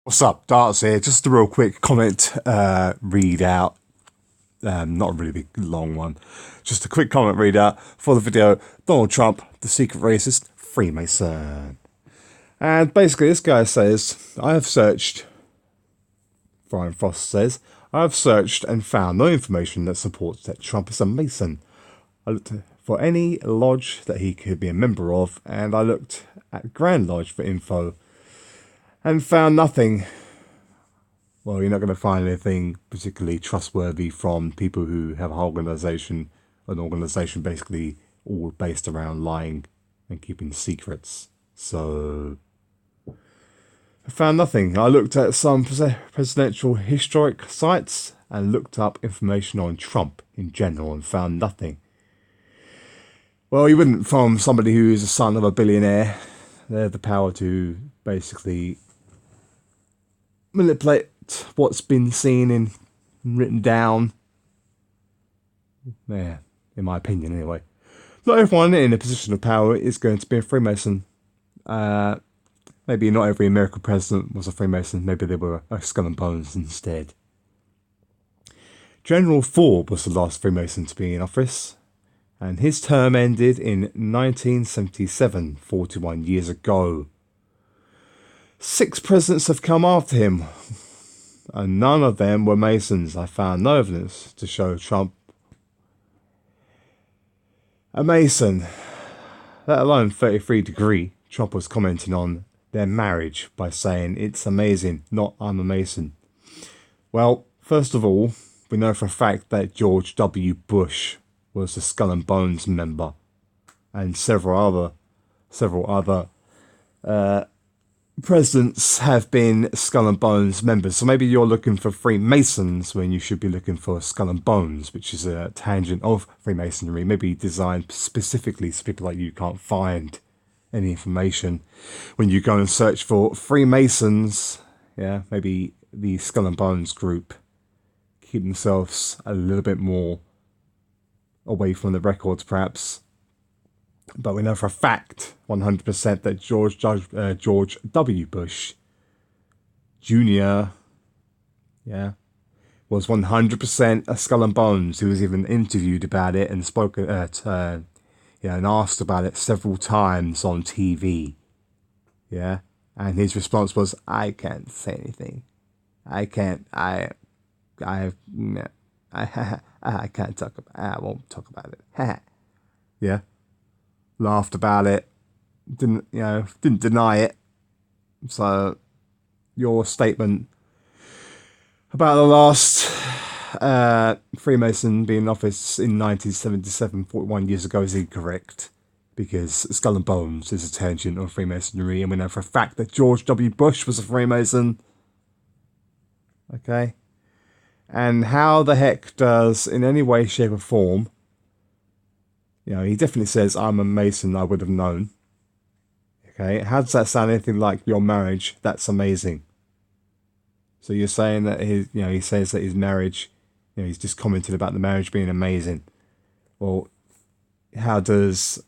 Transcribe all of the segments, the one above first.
What's up, Darts here. Just a real quick comment read out. Not a really big long one. Just a quick comment read out for the video. Donald Trump, the secret racist Freemason. And basically this guy says, I have searched, Brian Frost says, I have searched and found no information that supports that Trump is a Mason. I looked for any lodge that he could be a member of, and I looked at Grand Lodge for info and found nothing. Well, you're not going to find anything particularly trustworthy from people who have an organization basically all based around lying and keeping secrets. So I found nothing. I looked at some presidential historic sites and looked up information on Trump in general and found nothing. Well, you wouldn't from somebody who is a son of a billionaire. They have the power to basically manipulate what's been seen and written down. Yeah, in my opinion anyway. Not everyone in a position of power is going to be a Freemason. Maybe not every American president was a Freemason. Maybe they were a Skull and Bones instead. General Ford was the last Freemason to be in office, and his term ended in 1977, 41 years ago. 6 presidents have come after him, and none of them were Masons. I found no evidence to show Trump a Mason, let alone 33 degree. Trump was commenting on their marriage by saying, it's amazing, not I'm a Mason. Well, first of all, we know for a fact that George W. Bush was a Skull and Bones member, and several other presidents have been Skull and Bones members. So maybe you're looking for Freemasons when you should be looking for Skull and Bones, which is a tangent of Freemasonry, maybe designed specifically so people like you can't find any information when you go and search for Freemasons. Yeah, maybe the Skull and Bones group keep themselves a little bit more away from the records, perhaps. But we know for a fact, 100%, that George W. Bush Jr., was 100% a Skull and Bones. He was even interviewed about it and spoken and asked about it several times on TV. Yeah, and his response was, "I can't say anything. I can't. I can't talk about. I won't talk about it." Yeah. Laughed about it, didn't deny it. So your statement about the last Freemason being in office in 1977, 41 years ago, is incorrect, because Skull and Bones is a tangent of Freemasonry, and we know for a fact that George W. Bush was a Freemason. Okay, and how the heck does, in any way, shape or form, he definitely says, I'm a Mason, I would have known. Okay, how does that sound anything like your marriage? That's amazing. So you're saying that he says that his marriage, he's just commented about the marriage being amazing. Well, how does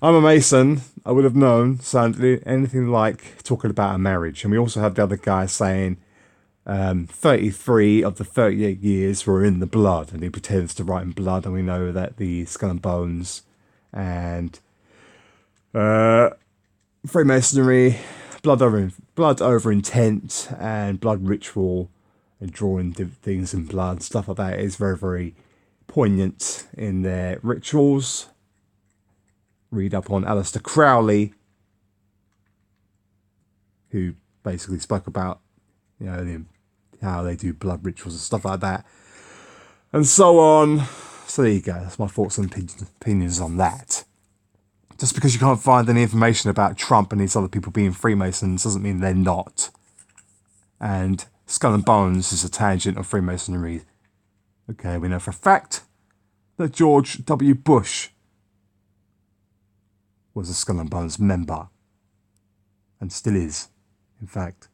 I'm a Mason, I would have known sound anything like talking about a marriage? And we also have the other guy saying 33 of the 38 years were in the blood, and he pretends to write in blood, and we know that the Skull and Bones and Freemasonry, blood over intent and blood ritual and drawing things in blood, stuff like that, is very, very poignant in their rituals. Read up on Aleister Crowley, who basically spoke about how they do blood rituals and stuff like that, and so on. So there you go. That's my thoughts and opinions on that. Just because you can't find any information about Trump and these other people being Freemasons doesn't mean they're not. And Skull and Bones is a tangent of Freemasonry. Okay, we know for a fact that George W. Bush was a Skull and Bones member, and still is, in fact.